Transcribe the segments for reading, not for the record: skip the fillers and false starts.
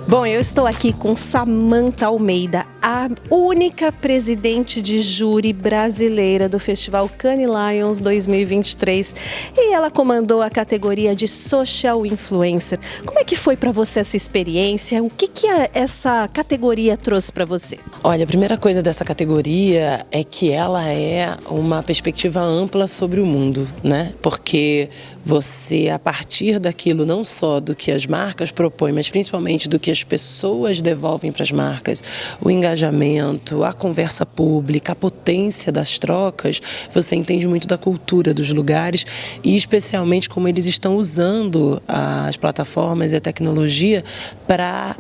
Bom, eu estou aqui com Samantha Almeida, a única presidente de júri brasileira do Festival Cannes Lions 2023, e ela comandou a categoria de Social Influencer. Como é que foi para você essa experiência? O que essa categoria trouxe para você? Olha, a primeira coisa dessa categoria é que ela é uma perspectiva ampla sobre o mundo, né? Porque você, a partir daquilo, não só do que as marcas propõem, mas principalmente do que as pessoas devolvem para as marcas, o engajamento, a conversa pública, a potência das trocas, você entende muito da cultura dos lugares e especialmente como eles estão usando as plataformas e a tecnologia para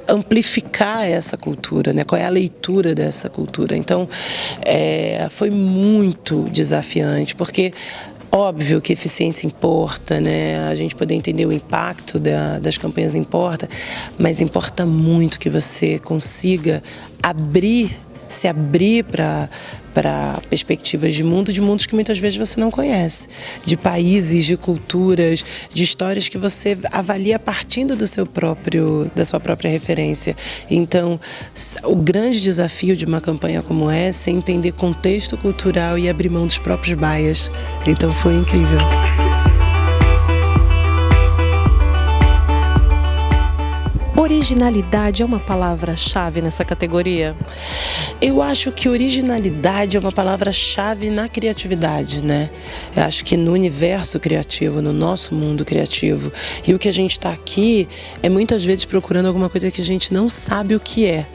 amplificar essa cultura, né? Qual é a leitura dessa cultura? Então, foi muito desafiante, porque óbvio que eficiência importa, né? A gente poder entender o impacto das campanhas importa, mas importa muito que você consiga se abrir para perspectivas de mundos que muitas vezes você não conhece, de países, de culturas, de histórias que você avalia partindo da sua própria referência. Então, o grande desafio de uma campanha como essa é entender contexto cultural e abrir mão dos próprios bias. Então, foi incrível. Originalidade é uma palavra-chave nessa categoria? Eu acho que originalidade é uma palavra-chave na criatividade, né? Eu acho que no universo criativo, no nosso mundo criativo. E o que a gente está aqui é muitas vezes procurando alguma coisa que a gente não sabe o que é.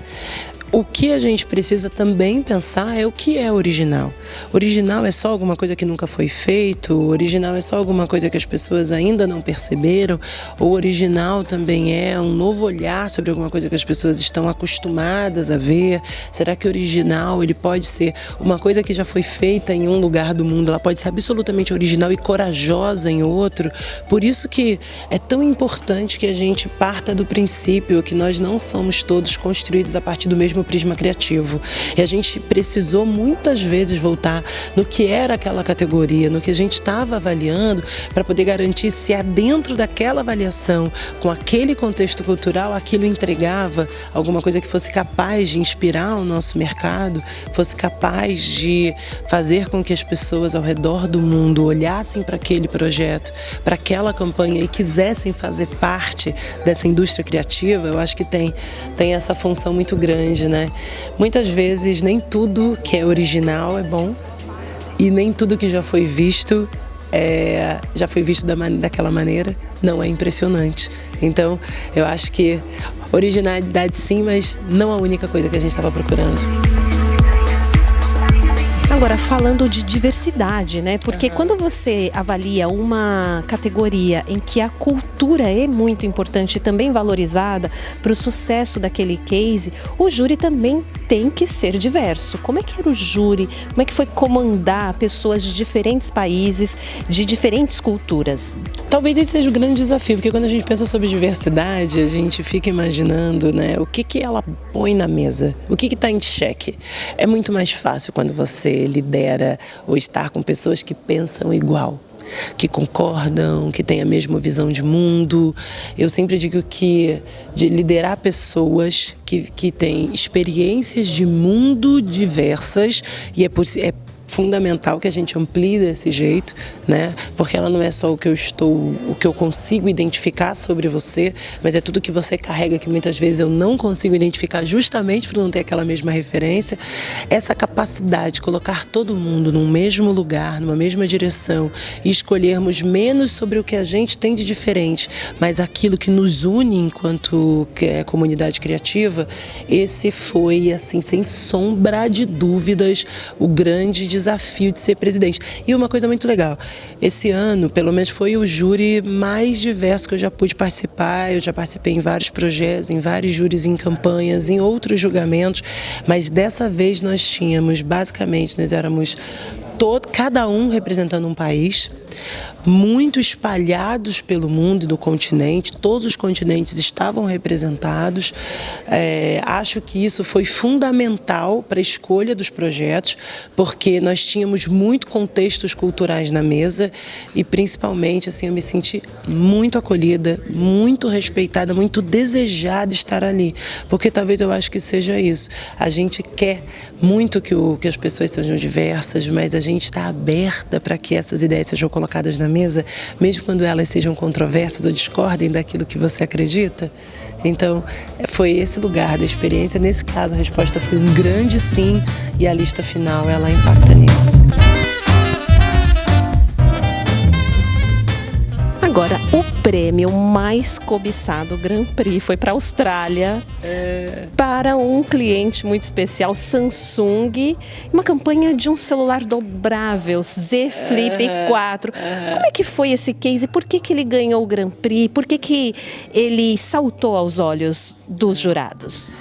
O que a gente precisa também pensar é o que é original. Original é só alguma coisa que nunca foi feito? Original é só alguma coisa que as pessoas ainda não perceberam? Ou original também é um novo olhar sobre alguma coisa que as pessoas estão acostumadas a ver? Será que original ele pode ser uma coisa que já foi feita em um lugar do mundo? Ela pode ser absolutamente original e corajosa em outro? Por isso que é tão importante que a gente parta do princípio que nós não somos todos construídos a partir do mesmo prisma criativo. E a gente precisou muitas vezes voltar no que era aquela categoria, no que a gente estava avaliando, para poder garantir se dentro daquela avaliação, com aquele contexto cultural, aquilo entregava alguma coisa que fosse capaz de inspirar o nosso mercado, fosse capaz de fazer com que as pessoas ao redor do mundo olhassem para aquele projeto, para aquela campanha e quisessem fazer parte dessa indústria criativa. Eu acho que tem essa função muito grande, né? Muitas vezes nem tudo que é original é bom e nem tudo que já foi visto daquela maneira não é impressionante. Então, eu acho que originalidade sim, mas não a única coisa que a gente estava procurando. Agora, falando de diversidade, né? Porque quando você avalia uma categoria em que a cultura é muito importante e também valorizada para o sucesso daquele case, o júri também tem que ser diverso. Como é que era o júri? Como é que foi comandar pessoas de diferentes países, de diferentes culturas? Talvez esse seja o grande desafio, porque quando a gente pensa sobre diversidade, a gente fica imaginando, né, o que ela põe na mesa, o que está em xeque. É muito mais fácil quando você lidera ou estar com pessoas que pensam igual, que concordam, que têm a mesma visão de mundo. Eu sempre digo que de liderar pessoas que têm experiências de mundo diversas, e é fundamental que a gente amplie desse jeito, né? Porque ela não é só o que eu consigo identificar sobre você, mas é tudo que você carrega que muitas vezes eu não consigo identificar justamente por não ter aquela mesma referência. Essa capacidade de colocar todo mundo num mesmo lugar, numa mesma direção e escolhermos menos sobre o que a gente tem de diferente, mas aquilo que nos une enquanto comunidade criativa, esse foi, assim, sem sombra de dúvidas, o grande desafio de ser presidente. E uma coisa muito legal, esse ano, pelo menos, foi o júri mais diverso que eu já pude participar. Eu já participei em vários projetos, em vários júris, em campanhas, em outros julgamentos, mas dessa vez nós éramos cada um representando um país, muito espalhados pelo mundo e do continente, todos os continentes estavam representados. Acho que isso foi fundamental para a escolha dos projetos, porque nós tínhamos muito contextos culturais na mesa e principalmente assim, eu me senti muito acolhida, muito respeitada, muito desejada estar ali, porque talvez eu acho que seja isso. A gente quer muito que as pessoas sejam diversas, mas a gente está aberta para que essas ideias sejam colocadas na mesa, mesmo quando elas sejam controversas ou discordem daquilo que você acredita. Então, foi esse lugar da experiência. Nesse caso, a resposta foi um grande sim, e a lista final, ela impacta nisso. Agora, o prêmio mais cobiçado, o Grand Prix, foi para a Austrália, para um cliente muito especial, Samsung, uma campanha de um celular dobrável, Z Flip 4. Como é que foi esse case? Por que ele ganhou o Grand Prix? Por que ele saltou aos olhos dos jurados?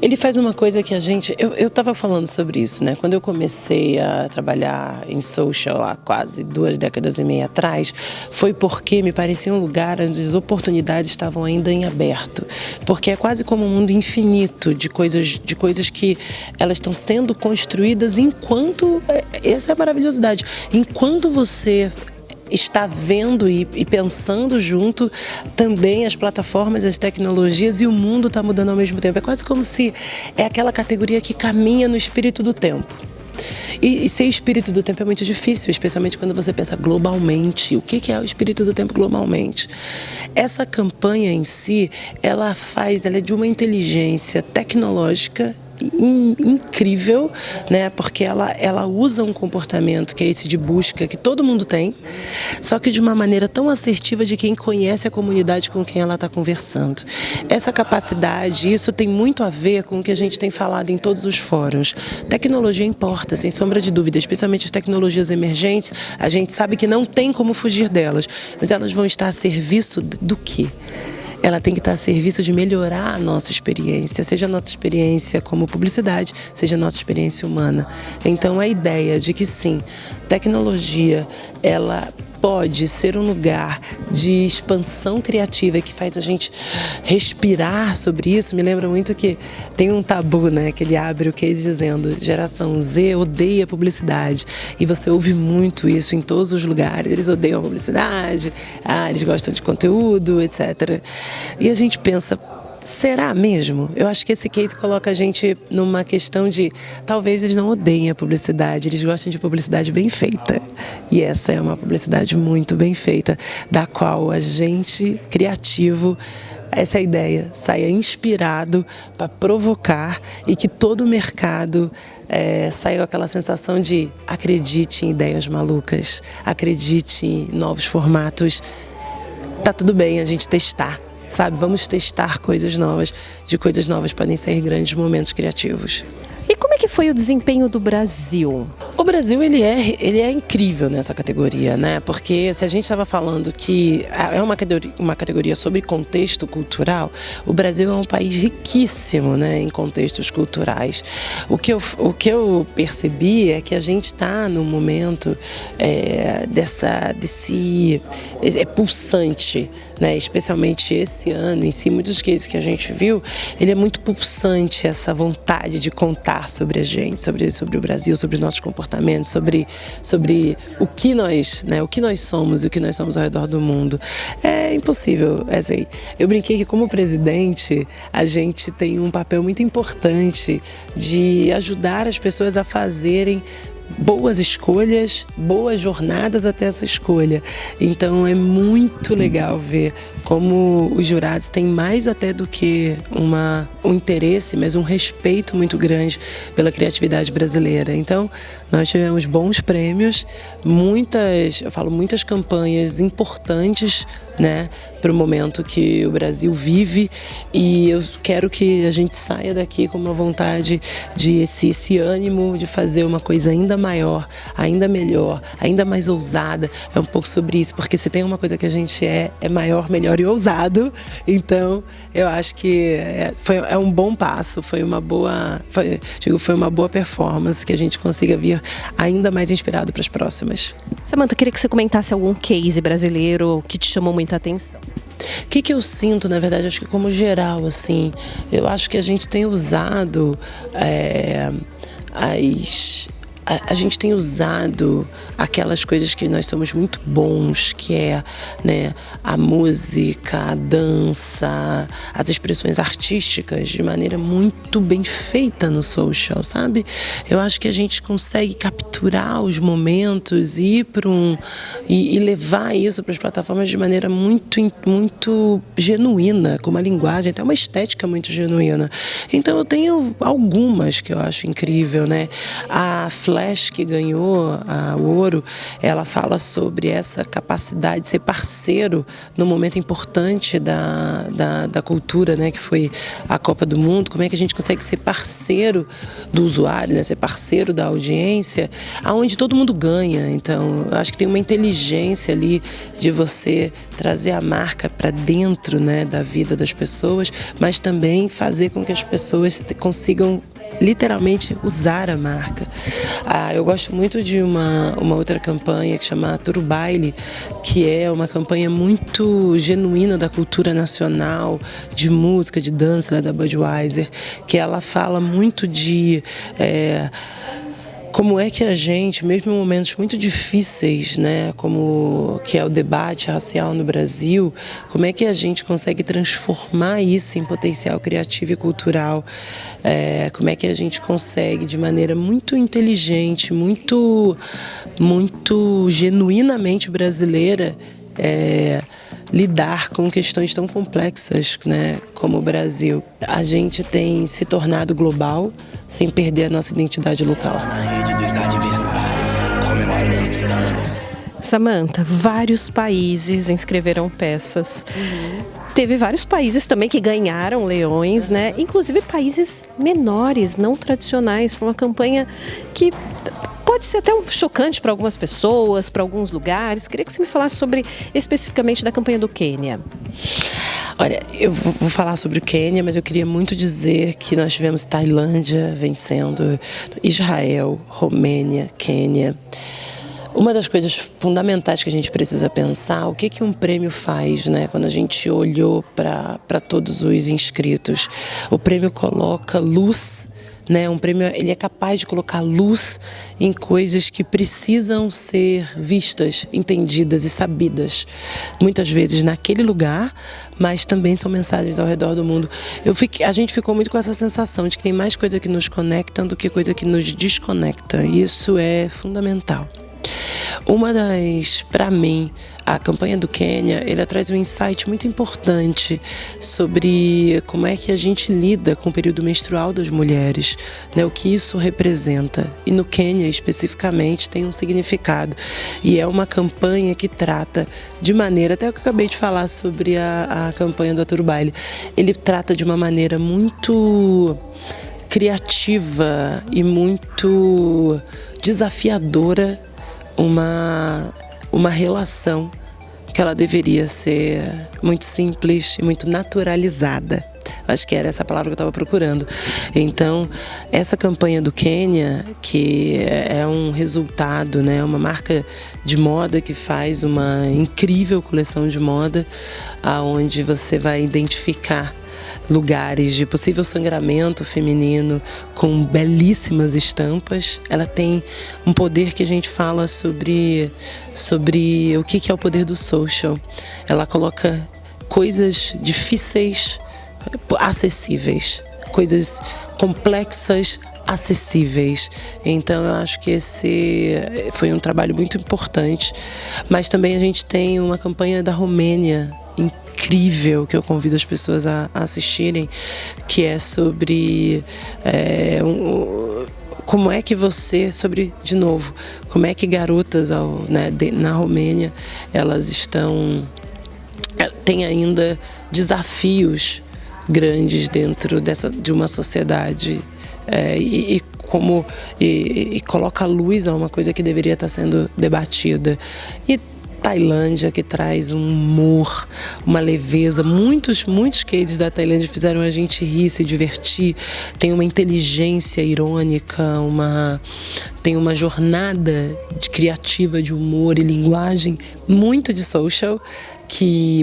Ele faz uma coisa que a gente... Eu estava falando sobre isso, né? Quando eu comecei a trabalhar em social há quase 2 décadas e meia atrás, foi porque me parecia um lugar onde as oportunidades estavam ainda em aberto. Porque é quase como um mundo infinito de coisas que elas estão sendo construídas enquanto... Essa é a maravilhosidade. Enquanto você está vendo e pensando junto, também as plataformas, as tecnologias, e o mundo está mudando ao mesmo tempo. É quase como se é aquela categoria que caminha no espírito do tempo. E ser espírito do tempo é muito difícil, especialmente quando você pensa globalmente. O que é o espírito do tempo globalmente? Essa campanha em si, ela é de uma inteligência tecnológica incrível, né? Porque ela usa um comportamento que é esse de busca que todo mundo tem, só que de uma maneira tão assertiva de quem conhece a comunidade com quem ela está conversando. Essa capacidade, isso tem muito a ver com o que a gente tem falado em todos os fóruns. Tecnologia importa, sem sombra de dúvida, especialmente as tecnologias emergentes. A gente sabe que não tem como fugir delas, mas elas vão estar a serviço do quê? Ela tem que estar a serviço de melhorar a nossa experiência, seja a nossa experiência como publicidade, seja a nossa experiência humana. Então, a ideia de que sim, tecnologia, ela pode ser um lugar de expansão criativa que faz a gente respirar sobre isso. Me lembra muito que tem um tabu, né, que ele abre o case dizendo: geração Z odeia publicidade. E você ouve muito isso em todos os lugares. Eles odeiam a publicidade, eles gostam de conteúdo, etc. E a gente pensa, será mesmo? Eu acho que esse case coloca a gente numa questão de talvez eles não odeiem a publicidade, eles gostam de publicidade bem feita. E essa é uma publicidade muito bem feita, da qual a gente, criativo, essa é a ideia, saia inspirado para provocar e que todo o mercado saia com aquela sensação de acredite em ideias malucas, acredite em novos formatos. Tá tudo bem a gente testar. Sabe, vamos testar coisas novas. De coisas novas podem sair grandes momentos criativos. E como é que foi o desempenho do Brasil? O Brasil, ele é incrível nessa categoria, né? Porque se a gente estava falando que é uma categoria sobre contexto cultural, o Brasil é um país riquíssimo, né, em contextos culturais. O que eu percebi é que a gente está num momento desse pulsante, né? Especialmente esse ano em si, muitos cases que a gente viu, ele é muito pulsante, essa vontade de contar sobre a gente, sobre o Brasil, sobre os nossos comportamentos, sobre o que nós somos e o que nós somos ao redor do mundo. É impossível, assim, eu brinquei que como presidente a gente tem um papel muito importante de ajudar as pessoas a fazerem boas escolhas, boas jornadas até essa escolha. Então é muito legal ver como os jurados têm mais até do que um interesse, mas um respeito muito grande pela criatividade brasileira. Então nós tivemos bons prêmios, muitas campanhas importantes, né, para o momento que o Brasil vive, e eu quero que a gente saia daqui com uma vontade de esse ânimo de fazer uma coisa ainda maior, ainda melhor, ainda mais ousada. É um pouco sobre isso, porque se tem uma coisa que a gente é maior, melhor e ousado. Então, eu acho que é um bom passo, foi uma boa performance, que a gente consiga vir ainda mais inspirado para as próximas. Samantha, queria que você comentasse algum case brasileiro que te chamou muita atenção. O que eu sinto, na verdade, acho que como geral, assim, eu acho que a gente tem usado a gente tem usado aquelas coisas que nós somos muito bons, que é, né, a música, a dança, as expressões artísticas de maneira muito bem feita no social, sabe? Eu acho que a gente consegue capturar os momentos e levar isso para as plataformas de maneira muito genuína, com uma linguagem, até uma estética muito genuína. Então eu tenho algumas que eu acho incrível, né? A Flash, que ganhou o ouro, ela fala sobre essa capacidade de ser parceiro no momento importante da cultura, né, que foi a Copa do Mundo. Como é que a gente consegue ser parceiro do usuário, né, ser parceiro da audiência, aonde todo mundo ganha. Então, eu acho que tem uma inteligência ali de você trazer a marca para dentro, né, da vida das pessoas, mas também fazer com que as pessoas consigam literalmente usar a marca. Eu gosto muito de uma outra campanha que chama Turubaile, que é uma campanha muito genuína da cultura nacional, de música, de dança, da Budweiser, que ela fala muito de como é que a gente, mesmo em momentos muito difíceis, né, como que é o debate racial no Brasil, como é que a gente consegue transformar isso em potencial criativo e cultural, como é que a gente consegue, de maneira muito inteligente, muito genuinamente brasileira, lidar com questões tão complexas, né, como o Brasil. A gente tem se tornado global sem perder a nossa identidade local. Samantha, vários países inscreveram peças. Teve vários países também que ganharam leões, né? Inclusive países menores, não tradicionais, para uma campanha que pode ser até chocante para algumas pessoas, para alguns lugares. Queria que você me falasse especificamente da campanha do Quênia. Olha, eu vou falar sobre o Quênia, mas eu queria muito dizer que nós tivemos Tailândia vencendo, Israel, Romênia, Quênia. Uma das coisas fundamentais que a gente precisa pensar, o que um prêmio faz, né? Quando a gente olhou para todos os inscritos, o prêmio coloca luz, né? Um prêmio, ele é capaz de colocar luz em coisas que precisam ser vistas, entendidas e sabidas, muitas vezes naquele lugar, mas também são mensagens ao redor do mundo. A gente ficou muito com essa sensação de que tem mais coisa que nos conecta do que coisa que nos desconecta. Isso é fundamental. Para mim, a campanha do Quênia, ela traz um insight muito importante sobre como é que a gente lida com o período menstrual das mulheres, né, o que isso representa. E no Quênia, especificamente, tem um significado. E é uma campanha que trata de maneira, até o que eu acabei de falar sobre a campanha do Turubaile, ele trata de uma maneira muito criativa e muito desafiadora uma relação que ela deveria ser muito simples e muito naturalizada. Acho que era essa palavra que eu estava procurando. Então, essa campanha do Quênia, que é um resultado, né, uma marca de moda que faz uma incrível coleção de moda, onde você vai identificar lugares de possível sangramento feminino com belíssimas estampas. Ela tem um poder que a gente fala sobre o que é o poder do social. Ela coloca coisas difíceis acessíveis, coisas complexas acessíveis. Então eu acho que esse foi um trabalho muito importante. Mas também a gente tem uma campanha da Romênia incrível que eu convido as pessoas a assistirem, que é sobre como é que como é que garotas na Romênia, elas têm ainda desafios grandes dentro de uma sociedade, e e coloca luz a uma coisa que deveria estar sendo debatida. E Tailândia, que traz um humor, uma leveza. Muitos cases da Tailândia fizeram a gente rir, se divertir. Tem uma inteligência irônica, tem uma jornada criativa de humor e linguagem muito de social,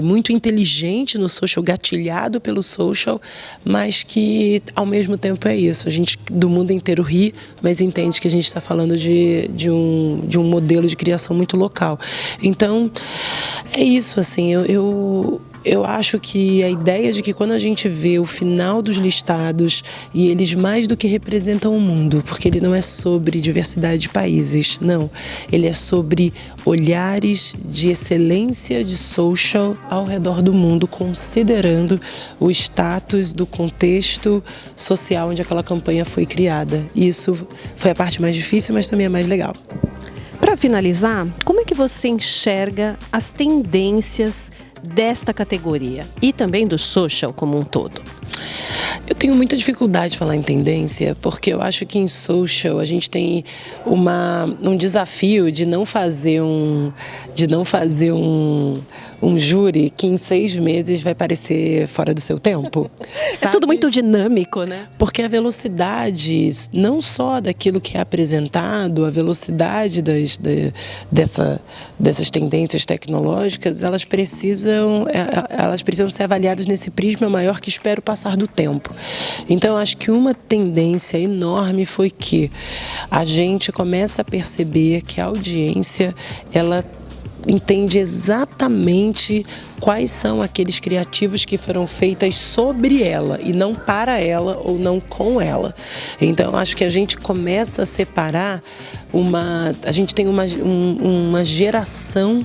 muito inteligente no social, gatilhado pelo social, mas que ao mesmo tempo é isso. A gente do mundo inteiro ri, mas entende que a gente está falando de um modelo de criação muito local. Então, é isso, assim, eu acho que a ideia de que quando a gente vê o final dos listados, e eles mais do que representam o mundo, porque ele não é sobre diversidade de países, não. Ele é sobre olhares de excelência de social ao redor do mundo, considerando o status do contexto social onde aquela campanha foi criada. E isso foi a parte mais difícil, mas também a mais legal. Para finalizar, como é que você enxerga as tendências desta categoria e também do social como um todo? Eu tenho muita dificuldade de falar em tendência, porque eu acho que em social a gente tem um desafio de não fazer um júri que em 6 meses vai parecer fora do seu tempo. É tudo muito dinâmico, né? Porque a velocidade, não só daquilo que é apresentado, a velocidade dessas tendências tecnológicas, elas precisam ser avaliadas nesse prisma maior que espero passar do tempo. Então, eu acho que uma tendência enorme foi que a gente começa a perceber que a audiência, ela entende exatamente quais são aqueles criativos que foram feitas sobre ela e não para ela ou não com ela. Então, acho que a gente começa a separar a gente tem uma geração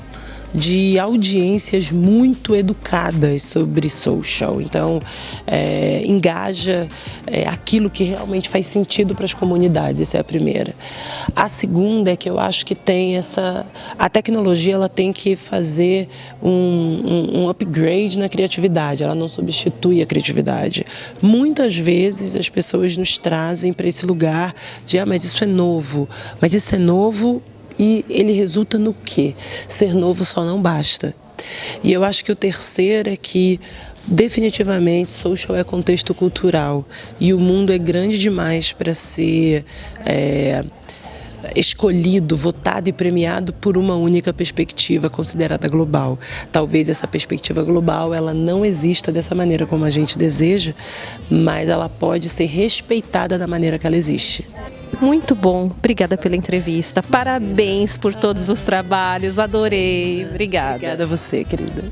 de audiências muito educadas sobre social. Então, engaja aquilo que realmente faz sentido para as comunidades. Essa é a primeira. A segunda é que eu acho que a tecnologia, ela tem que fazer um upgrade na criatividade, ela não substitui a criatividade. Muitas vezes as pessoas nos trazem para esse lugar de, mas isso é novo, mas isso é novo. E ele resulta no quê? Ser novo só não basta. E eu acho que o terceiro é que, definitivamente, social é contexto cultural. E o mundo é grande demais para ser escolhido, votado e premiado por uma única perspectiva considerada global. Talvez essa perspectiva global ela não exista dessa maneira como a gente deseja, mas ela pode ser respeitada da maneira que ela existe. Muito bom, obrigada pela entrevista, parabéns por todos os trabalhos, adorei, obrigada. Obrigada a você, querida.